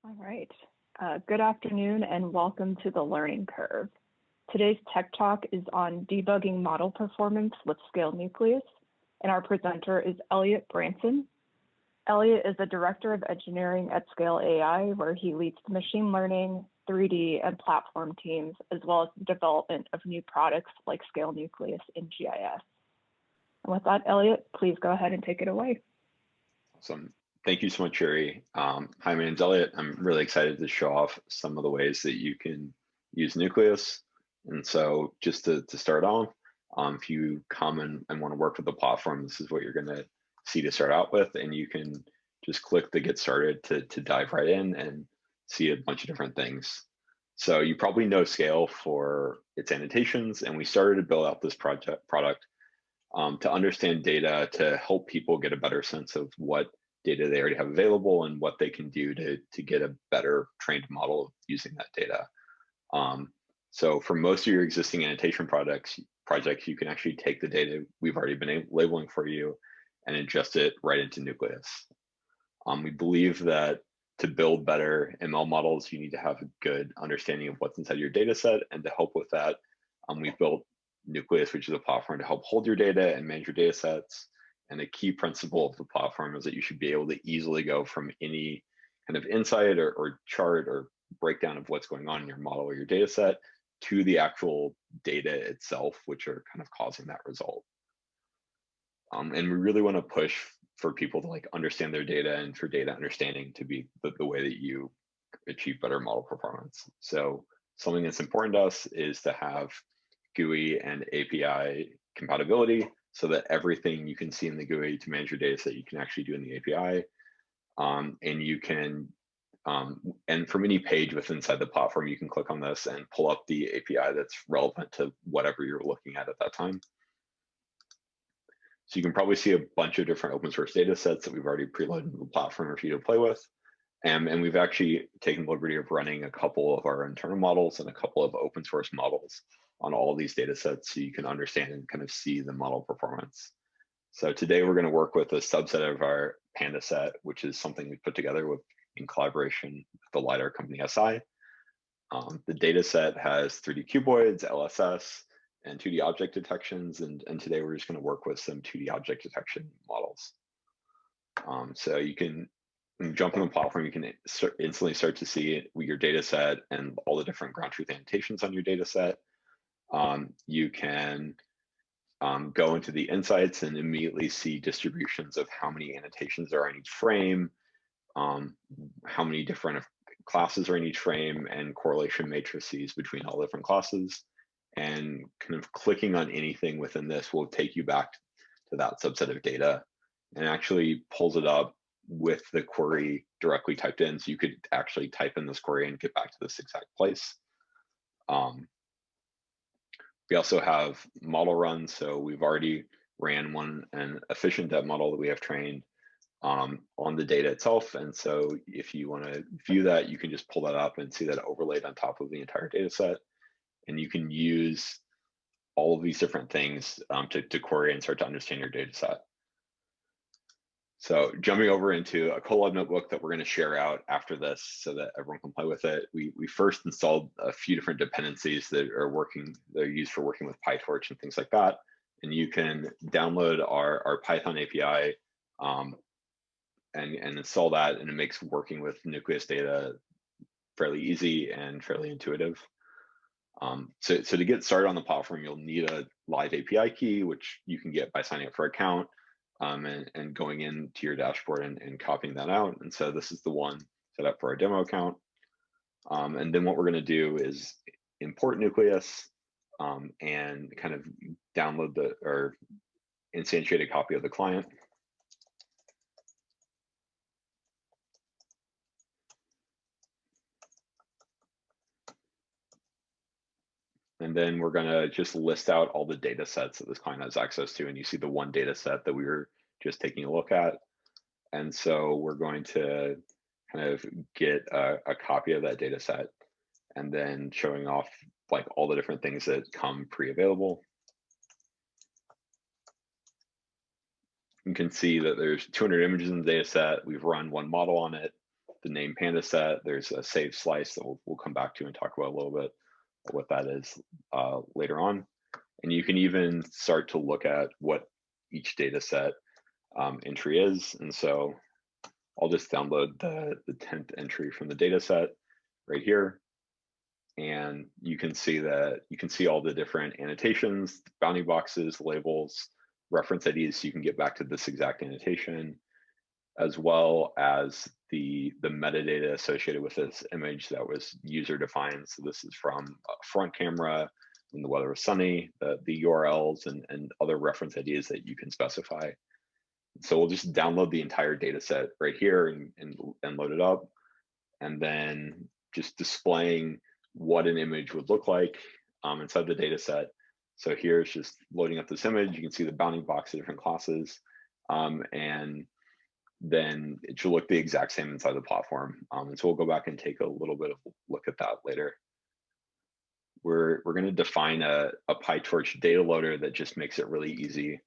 All right. Good afternoon and welcome to the Learning Curve. Today's Tech Talk is on debugging model performance with Scale Nucleus, and our presenter is Elliot Branson. Elliot is the Director of Engineering at Scale AI, where he leads the machine learning, 3D, and platform teams, as well as the development of new products like Scale Nucleus in GIS. And with that, Elliot, please go ahead and take it away. Awesome. Thank you so much, Sherry. Hi, my name's Elliot. I'm really excited to show off some of the ways that you can use Nucleus. And so just to start off, if you come and want to work with the platform, this is what you're going to see to start out with. And you can just click the Get Started to dive right in and see a bunch of different things. So you probably know Scale for its annotations, and we started to build out this product to understand data, to help people get a better sense of what data they already have available and what they can do to get a better trained model using that data. So for most of your existing annotation projects, you can actually take the data we've already been labeling for you and ingest it right into Nucleus. We believe that to build better ML models, you need to have a good understanding of what's inside your data set. And to help with that, we've built Nucleus, which is a platform to help hold your data and manage your data sets. And a key principle of the platform is that you should be able to easily go from any kind of insight or chart or breakdown of what's going on in your model or your data set to the actual data itself, which are kind of causing that result. And we really want to push for people to understand their data and for data understanding to be the way that you achieve better model performance. So something that's important to us is to have GUI and API compatibility, so that everything you can see in the GUI to manage your data set, you can actually do in the API. And you can, and from any page within inside the platform, you can click on this and pull up the API that's relevant to whatever you're looking at that time. So you can probably see a bunch of different open source data sets that we've already preloaded into the platform for you to play with. And we've actually taken the liberty of running a couple of our internal models and a couple of open source models on all these data sets so you can understand and kind of see the model performance. So today we're going to work with a subset of our PandaSet, which is something we put together in collaboration with the LiDAR company SI. The data set has 3D cuboids, LSS, and 2D object detections. And today we're just going to work with some 2D object detection models. So you can jump on the platform, you can instantly start to see your data set and all the different ground truth annotations on your data set. You can go into the insights and immediately see distributions of how many annotations there are in each frame, how many different classes are in each frame, and correlation matrices between all different classes. And kind of clicking on anything within this will take you back to that subset of data and actually pulls it up with the query directly typed in. So you could actually type in this query and get back to this exact place. We also have model runs. So we've already ran an efficient depth model that we have trained on the data itself. And so if you want to view that, you can just pull that up and see that overlaid on top of the entire data set. And you can use all of these different things to query and start to understand your data set. So jumping over into a Colab notebook that we're going to share out after this so that everyone can play with it. We first installed a few different dependencies that are used for working with PyTorch and things like that. And you can download our Python API and install that, and it makes working with Nucleus data fairly easy and fairly intuitive. So to get started on the platform, you'll need a live API key, which you can get by signing up for an account. And going into your dashboard and copying that out. And so this is the one set up for our demo account. And then what we're going to do is import Nucleus and kind of download or instantiate a copy of the client. And then we're going to just list out all the data sets that this client has access to. And you see the one data set that we were just taking a look at. And so we're going to kind of get a copy of that data set and then showing off all the different things that come pre-available. You can see that there's 200 images in the data set. We've run one model on it. the name PandaSet. There's a save slice that we'll come back to and talk about a little bit what that is later on. And you can even start to look at what each data set entry is. And so I'll just download the 10th entry from the data set right here. And you can see all the different annotations, bounding boxes, labels, reference IDs, so you can get back to this exact annotation, as well as the metadata associated with this image that was user defined. So this is from a front camera when the weather was sunny, the URLs and other reference IDs that you can specify. So we'll just download the entire data set right here and load it up, and then just displaying what an image would look like inside the data set. So here's just loading up this image. You can see the bounding box of different classes, and then it should look the exact same inside the platform. And so we'll go back and take a little bit of a look at that later. We're going to define a PyTorch data loader that just makes it really easy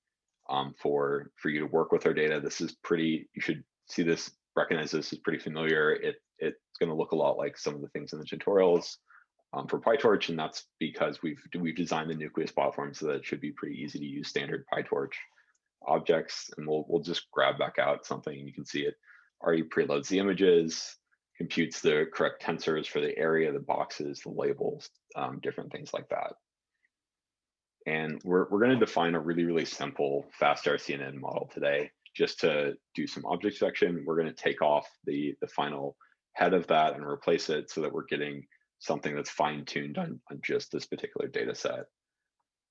for you to work with our data. This is pretty, you should see this, recognize this is pretty familiar. It's going to look a lot like some of the things in the tutorials for PyTorch, and that's because we've designed the Nucleus platform so that it should be pretty easy to use standard PyTorch objects. And we'll just grab back out something, and you can see it already preloads the images, computes the correct tensors for the area, the boxes, the labels, different things like that. And we're going to define a really simple fast RCNN model today. Just to do some object detection, we're going to take off the final head of that and replace it so that we're getting something that's fine-tuned on just this particular data set.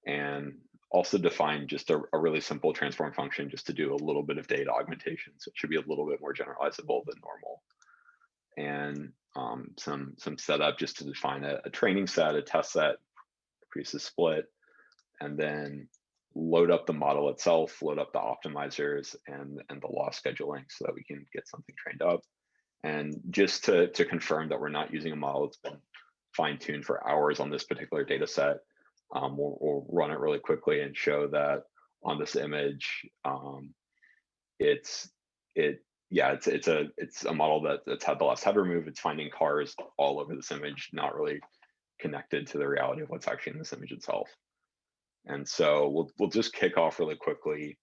And also define just a really simple transform function just to do a little bit of data augmentation. So it should be a little bit more generalizable than normal. And some setup just to define a training set, a test set, increase the split, and then load up the model itself, load up the optimizers and the loss scheduling so that we can get something trained up. And just to confirm that we're not using a model that's been fine-tuned for hours on this particular data set, we'll run it really quickly and show that on this image, it's a model that's had the last head removed. It's finding cars all over this image, not really connected to the reality of what's actually in this image itself. And so we'll just kick off really quickly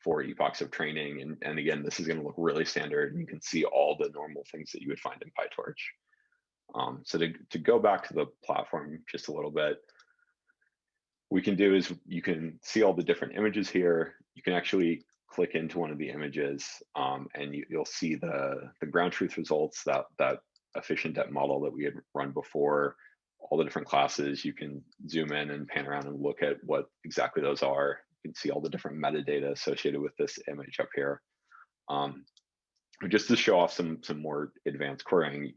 for epochs of training. And again, this is going to look really standard, and you can see all the normal things that you would find in PyTorch. So to go back to the platform just a little bit, we can do is you can see all the different images here. You can actually click into one of the images, and you'll see the ground truth results, that efficient depth model that we had run before, all the different classes. You can zoom in and pan around and look at what exactly those are. You can see all the different metadata associated with this image up here. Just to show off some more advanced querying,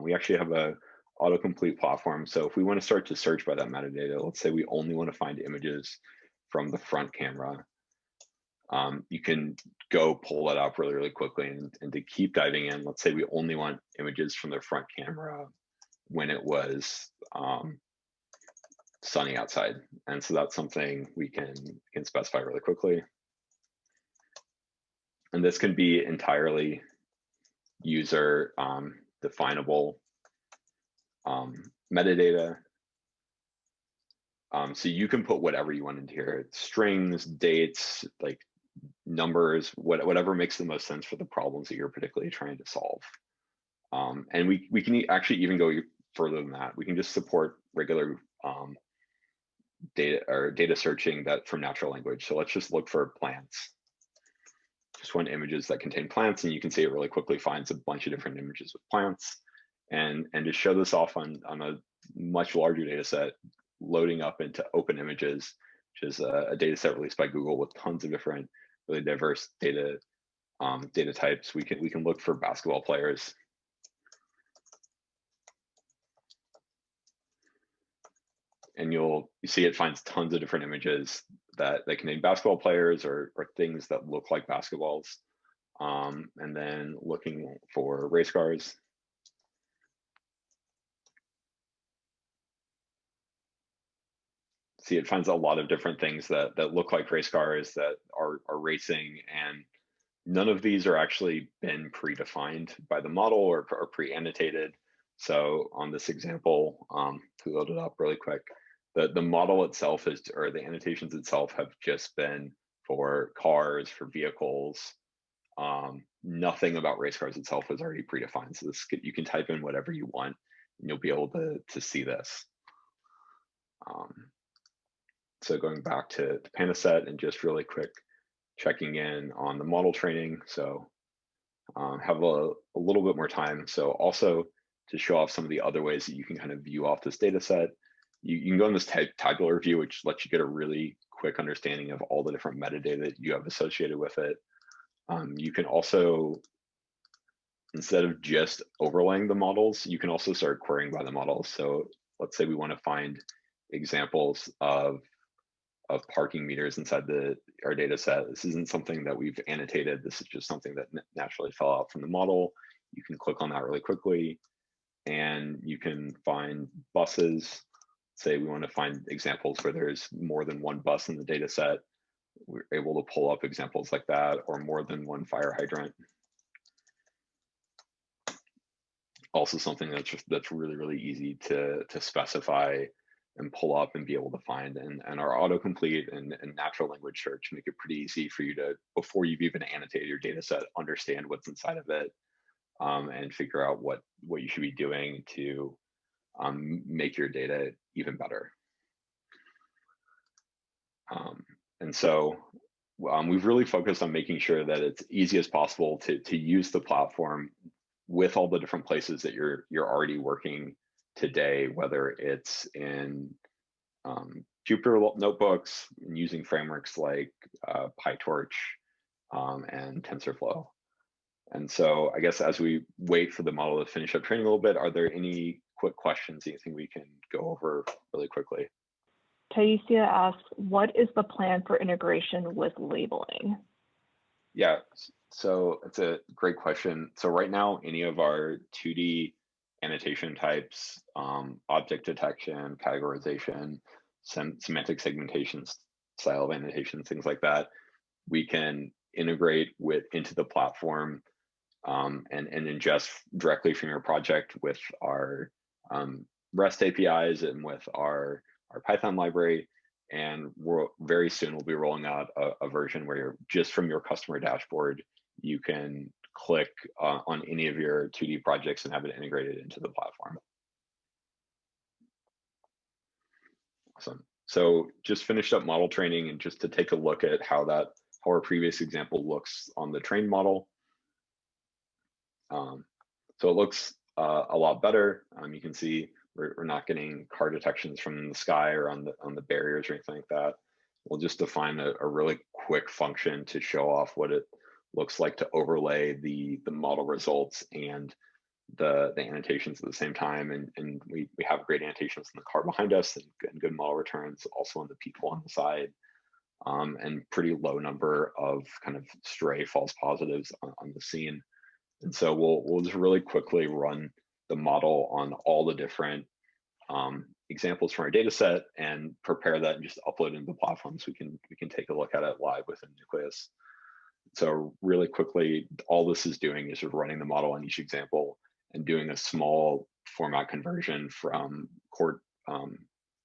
we actually have a autocomplete platform. So if we want to start to search by that metadata, let's say we only want to find images from the front camera, you can go pull that up really quickly. And to keep diving in, let's say we only want images from the front camera when it was sunny outside. And so that's something we can specify really quickly. And this can be entirely user definable metadata. So you can put whatever you want into here, strings, dates, like numbers, whatever makes the most sense for the problems that you're particularly trying to solve. And we can actually even go further than that. We can just support regular data searching that from natural language. So let's just look for plants. Just want images that contain plants, and you can see it really quickly finds a bunch of different images with plants. And to show this off on a much larger data set, loading up into open images, which is a data set released by Google with tons of different really diverse data types. We can look for basketball players. And you see it finds tons of different images that contain basketball players or things that look like basketballs. And then looking for race cars. See, it finds a lot of different things that look like race cars that are racing, None of these are actually been predefined by the model or pre-annotated. So on this example, to load it up really quick, the model itself is, or the annotations itself have just been for cars, for vehicles. Nothing about race cars itself is already predefined. So this, you can type in whatever you want and you'll be able to see this. So going back to PandaSet and just really quick checking in on the model training. So have a little bit more time. So also to show off some of the other ways that you can kind of view off this data set, you can go in this tabular view, which lets you get a really quick understanding of all the different metadata that you have associated with it. You can also, instead of just overlaying the models, you can also start querying by the models. So let's say we want to find examples of parking meters inside our data set. This isn't something that we've annotated. This is just something that naturally fell out from the model. You can click on that really quickly and you can find buses. Say we want to find examples where there's more than one bus in the data set. We're able to pull up examples like that, or more than one fire hydrant. Also something that's really, really easy to specify and pull up and be able to find. And our autocomplete and natural language search make it pretty easy for you to, before you've even annotated your data set, understand what's inside of it, and figure out what you should be doing to make your data even better. And so we've really focused on making sure that it's easy as possible to use the platform with all the different places that you're already working today, whether it's in Jupyter notebooks, and using frameworks like PyTorch and TensorFlow. And so I guess as we wait for the model to finish up training a little bit, are there any quick questions, anything we can go over really quickly? Taisia asks, what is the plan for integration with labeling? Yeah, so it's a great question. So right now, any of our 2D annotation types, object detection, categorization, semantic segmentation, style of annotation, things like that, we can integrate into the platform and ingest directly from your project with our REST APIs and with our Python library. And very soon we'll be rolling out a version where you're just from your customer dashboard, you can click on any of your 2D projects and have it integrated into the platform. Awesome. So just finished up model training, and just to take a look at how our previous example looks on the trained model. So it looks a lot better. You can see we're not getting car detections from the sky or on the barriers or anything like that. We'll just define a really quick function to show off what it looks like to overlay the model results and the annotations at the same time. And we have great annotations in the car behind us and good model returns, also on the people on the side, and pretty low number of kind of stray false positives on the scene. And so we'll just really quickly run the model on all the different examples from our data set and prepare that and just upload into the platform so we can take a look at it live within Nucleus. So really quickly, all this is doing is just running the model on each example and doing a small format conversion from core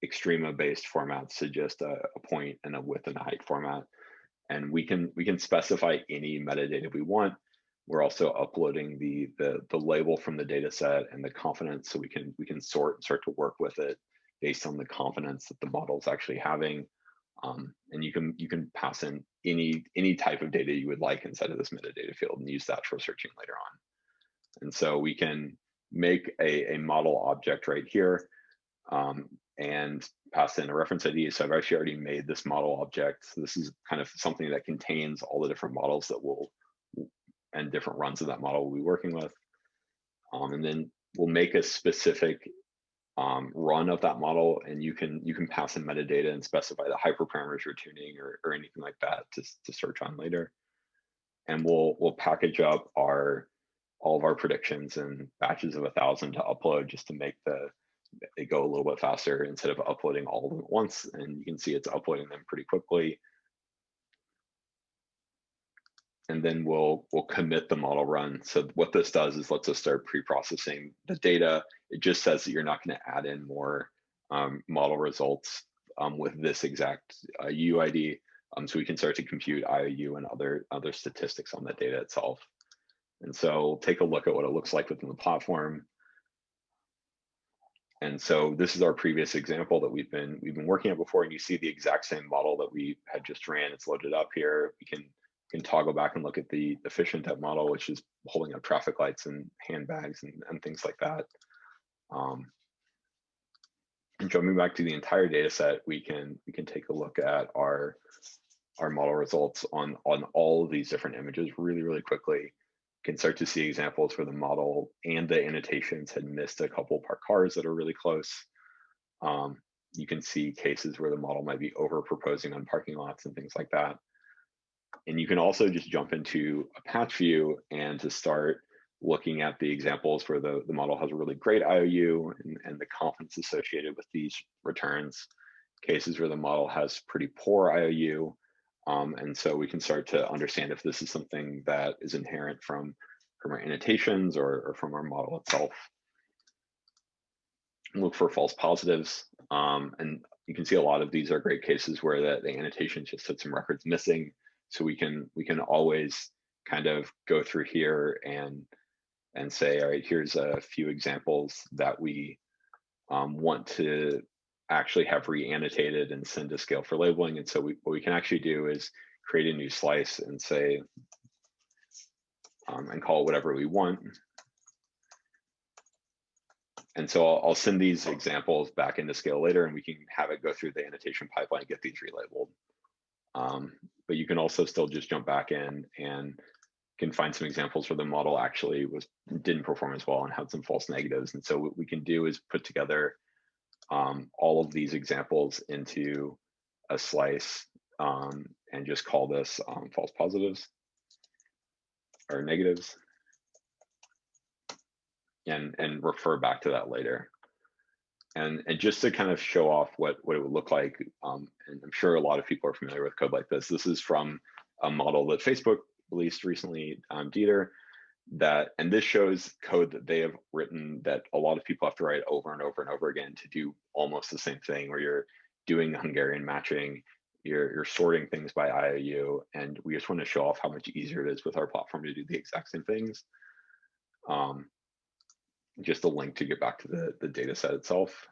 extrema-based formats to just a point and a width and a height format. And we can specify any metadata we want. We're also uploading the label from the data set and the confidence, so we can sort and start to work with it based on the confidence that the model is actually having. And you can pass in any type of data you would like inside of this metadata field and use that for searching later on. And so we can make a model object right here and pass in a reference ID. So I've actually already made this model object. So this is kind of something that contains all the different models that and different runs of that model we'll be working with. And then we'll make a specific run of that model, and you can pass in metadata and specify the hyperparameters you're tuning or anything like that to search on later. And we'll package up all of our predictions in batches of 1,000 to upload, just to make it go a little bit faster instead of uploading all of them at once. And you can see it's uploading them pretty quickly. and then we'll commit the model run. So what this does is lets us start pre-processing the data. It just says that you're not going to add in more model results with this exact UID. So we can start to compute IOU and other statistics on the data itself. And so we'll take a look at what it looks like within the platform. And so this is our previous example that we've been working at before, and you see the exact same model that we had just ran. It's loaded up here. We can toggle back and look at the efficient dev model, which is holding up traffic lights and handbags and things like that. And jumping back to the entire data set, we can take a look at our model results on all of these different images really quickly. Can start to see examples where the model and the annotations had missed a couple parked cars that are really close. You can see cases where the model might be over proposing on parking lots and things like that. And you can also just jump into a patch view and to start looking at the examples where the model has a really great IOU and the confidence associated with these returns, cases where the model has pretty poor IOU. And so we can start to understand if this is something that is inherent from our annotations or from our model itself. Look for false positives. And you can see a lot of these are great cases where the annotation just had some records missing. So we can always kind of go through here and say, all right, here's a few examples that we want to actually have re-annotated and send to scale for labeling. And so what we can actually do is create a new slice and say, and call it whatever we want. And so I'll send these examples back into scale later, and we can have it go through the annotation pipeline and get these relabeled. But you can also still just jump back in and can find some examples where the model actually didn't perform as well and had some false negatives. And so what we can do is put together all of these examples into a slice and just call this false positives or negatives and refer back to that later. And just to kind of show off what it would look like, and I'm sure a lot of people are familiar with code like this. This is from a model that Facebook released recently, Dieter, and this shows code that they have written that a lot of people have to write over and over and over again to do almost the same thing, where you're doing Hungarian matching, you're sorting things by IOU, and we just want to show off how much easier it is with our platform to do the exact same things. Just a link to get back to the data set itself.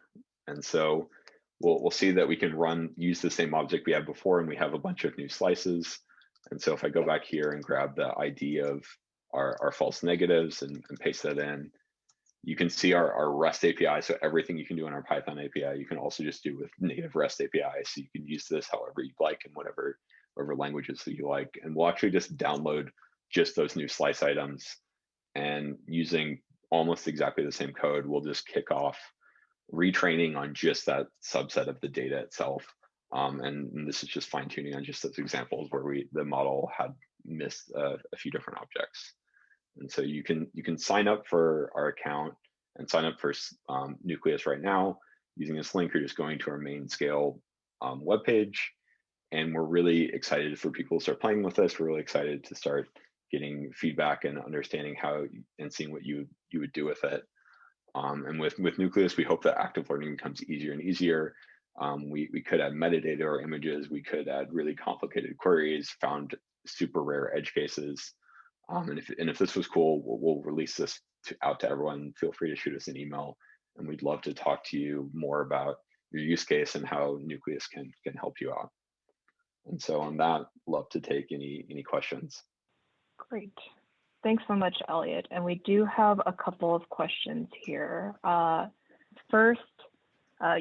And so we'll see that we can use the same object we had before, and we have a bunch of new slices. And so if I go back here and grab the ID of our false negatives and paste that in, you can see our REST API. So everything you can do in our Python API, you can also just do with native REST API. So you can use this however you like in whatever languages that you like. And we'll actually just download just those new slice items, and using almost exactly the same code, we'll just kick off retraining on just that subset of the data itself. And this is just fine tuning on just those examples where the model had missed a few different objects. And so you can sign up for our account and sign up for Nucleus right now using this link. You're just going to our main scale webpage, and we're really excited for people to start playing with this. We're really excited to start getting feedback and understanding how and seeing what you would do with it. And with Nucleus, we hope that active learning becomes easier and easier. We could add metadata or images. We could add really complicated queries, found super rare edge cases. And if this was cool, we'll release this out to everyone. Feel free to shoot us an email, and we'd love to talk to you more about your use case and how Nucleus can help you out. And so on that, love to take any questions. Great. Thanks so much, Elliot. And we do have a couple of questions here. First,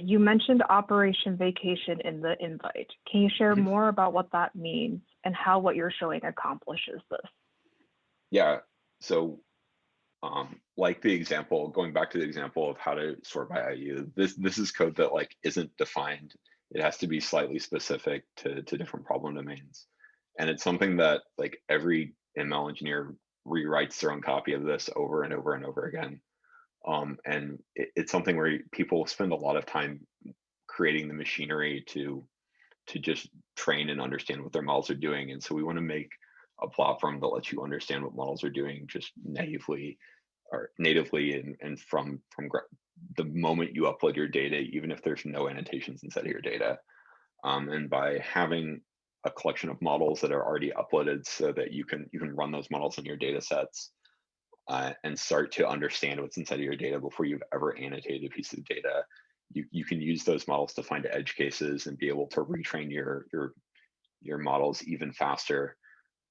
you mentioned Operation Vacation in the invite. Can you share more about what that means and how what you're showing accomplishes this? Yeah, so like the example, going back to the example of how to sort by IU, this is code that isn't defined. It has to be slightly specific to different problem domains. And it's something that every ML engineer rewrites their own copy of this over and over and over again. And it's something where people spend a lot of time creating the machinery to just train and understand what their models are doing. And so we want to make a platform that lets you understand what models are doing just natively and the moment you upload your data, even if there's no annotations inside of your data. And by having a collection of models that are already uploaded so that you can run those models in your data sets and start to understand what's inside of your data before you've ever annotated a piece of data, you can use those models to find edge cases and be able to retrain your models even faster.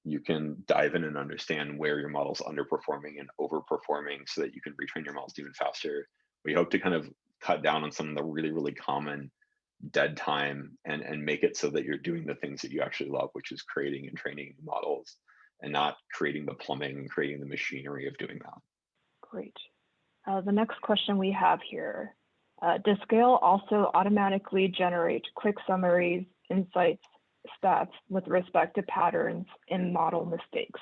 You can dive in and understand where your model's underperforming and overperforming so that you can retrain your models even faster. We hope to kind of cut down on some of the really, really common dead time and make it so that you're doing the things that you actually love, which is creating and training models and not creating the plumbing and creating the machinery of doing that. Great. The next question we have here, does Scale also automatically generate quick summaries, insights, stats with respect to patterns in model mistakes?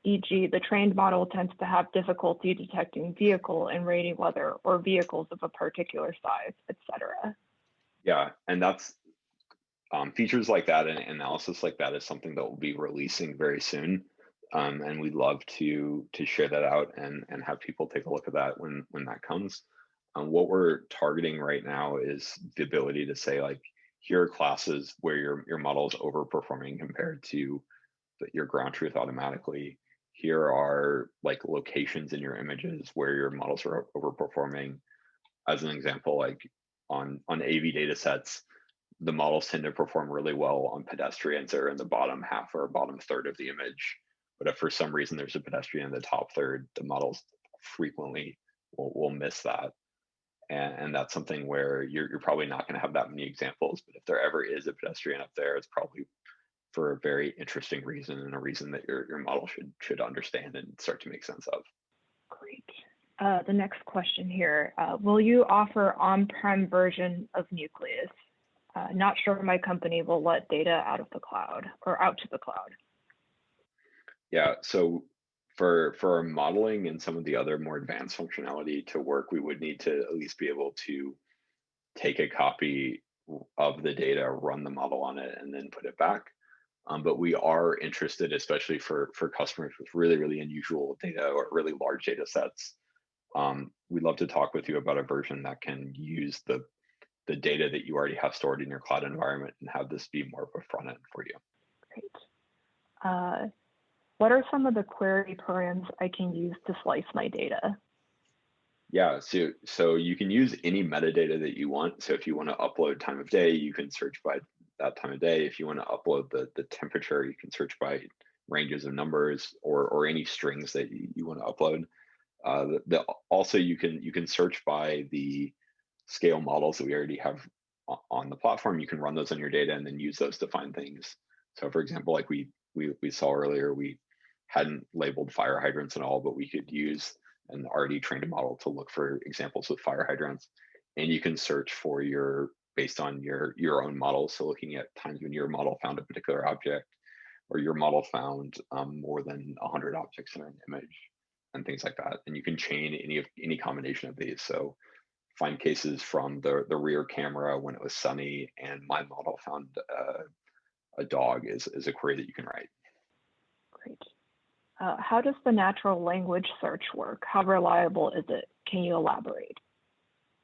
E.g., the trained model tends to have difficulty detecting vehicle and rainy weather or vehicles of a particular size, etc. Yeah, and that's features like that and analysis like that is something that we'll be releasing very soon. And we'd love to share that out and have people take a look at that when that comes. What we're targeting right now is the ability to say, like, here are classes where your model is overperforming compared to your ground truth automatically. Here are like locations in your images where your models are overperforming. As an example, like on AV data sets, the models tend to perform really well on pedestrians that are in the bottom half or bottom third of the image. But if for some reason there's a pedestrian in the top third, the models frequently will miss that. And that's something where you're probably not going to have that many examples. But if there ever is a pedestrian up there, it's probably for a very interesting reason and a reason that your model should understand and start to make sense of. Great. The next question here, will you offer on-prem version of Nucleus? Not sure my company will let data out of the cloud or out to the cloud. Yeah, so for our modeling and some of the other more advanced functionality to work, we would need to at least be able to take a copy of the data, run the model on it, and then put it back. But we are interested, especially for customers with really, really unusual data or really large data sets. We'd love to talk with you about a version that can use the data that you already have stored in your cloud environment and have this be more of a front end for you. Great. What are some of the query params I can use to slice my data? Yeah, so you can use any metadata that you want. So if you want to upload time of day, you can search by that time of day. If you want to upload the temperature, you can search by ranges of numbers or any strings that you want to upload. Also, you can search by the scale models that we already have on the platform. You can run those on your data and then use those to find things. So for example, like we saw earlier, we hadn't labeled fire hydrants at all, but we could use an already trained model to look for examples with fire hydrants. And you can search for based on your own model. So looking at times when your model found a particular object or your model found more than 100 objects in an image and things like that. And you can chain any combination of these. So find cases from the rear camera when it was sunny and my model found a dog is a query that you can write. Great. How does the natural language search work? How reliable is it? Can you elaborate?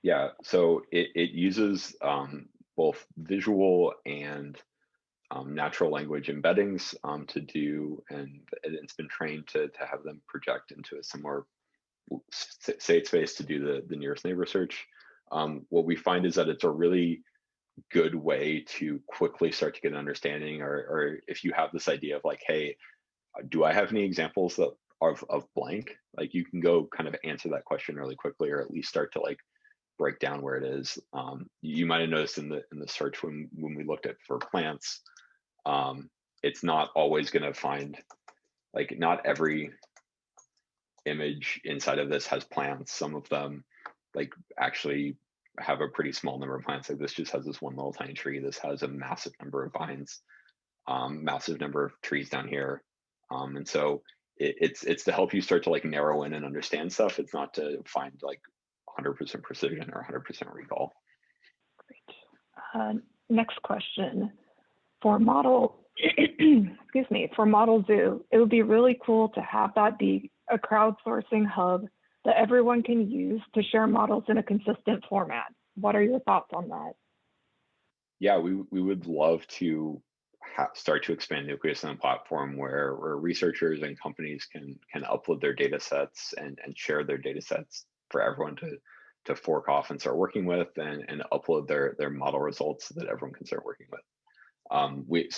Yeah, so it uses both visual and natural language embeddings to do, and it's been trained to have them project into a similar state space to do the nearest neighbor search. What we find is that it's a really good way to quickly start to get an understanding, or if you have this idea of like, hey, do I have any examples of blank? Like you can go kind of answer that question really quickly, or at least start to like break down where it is. You might have noticed in the search when we looked at for plants, it's not always going to find, like, not every image inside of this has plants. Some of them like actually have a pretty small number of plants. Like this just has this one little tiny tree. This has a massive number of vines, massive number of trees down here. And so it's to help you start to like narrow in and understand stuff. It's not to find like 100% precision or 100% recall. Great. Next question. For model excuse me, for Model Zoo, it would be really cool to have that be a crowdsourcing hub that everyone can use to share models in a consistent format. What are your thoughts on that? Yeah, we would love to start to expand Nucleus on a platform where researchers and companies can upload their data sets and share their data sets for everyone to fork off and start working with and upload their model results so that everyone can start working with.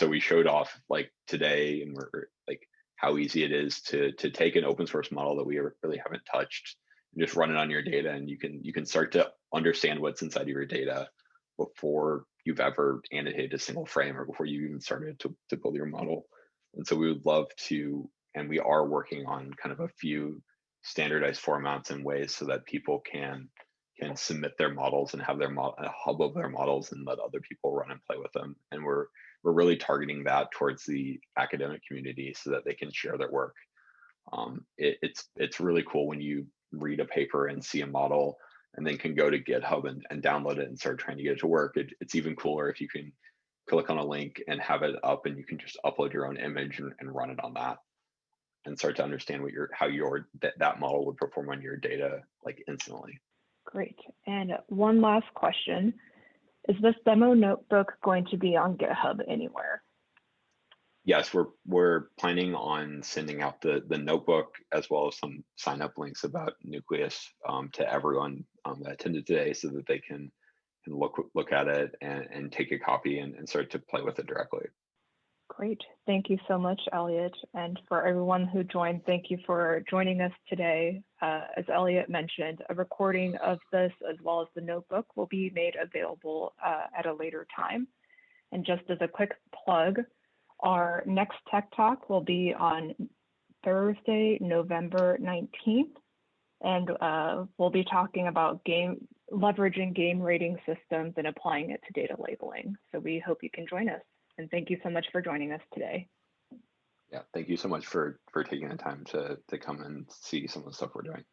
We showed off like today, and we're like how easy it is to take an open source model that we really haven't touched and just run it on your data, and you can start to understand what's inside of your data before you've ever annotated a single frame or before you even started to build your model. And so we would love to, and we are working on kind of a few standardized formats and ways so that people can submit their models and have a hub of their models and let other people run and play with them. And we're really targeting that towards the academic community so that they can share their work. It's really cool when you read a paper and see a model and then can go to GitHub and download it and start trying to get it to work. It's even cooler if you can click on a link and have it up and you can just upload your own image and run it on that and start to understand how that model would perform on your data like instantly. Great. And one last question. Is this demo notebook going to be on GitHub anywhere? Yes, we're planning on sending out the notebook as well as some sign up links about Nucleus to everyone that attended today so that they can look at it and take a copy and start to play with it directly. Great. Thank you so much, Elliot. And for everyone who joined, thank you for joining us today. As Elliot mentioned, a recording of this as well as the notebook will be made available at a later time. And just as a quick plug, our next Tech Talk will be on Thursday, November 19th. And we'll be talking about leveraging game rating systems and applying it to data labeling. So we hope you can join us. And thank you so much for joining us today. Yeah, thank you so much for taking the time to come and see some of the stuff we're doing.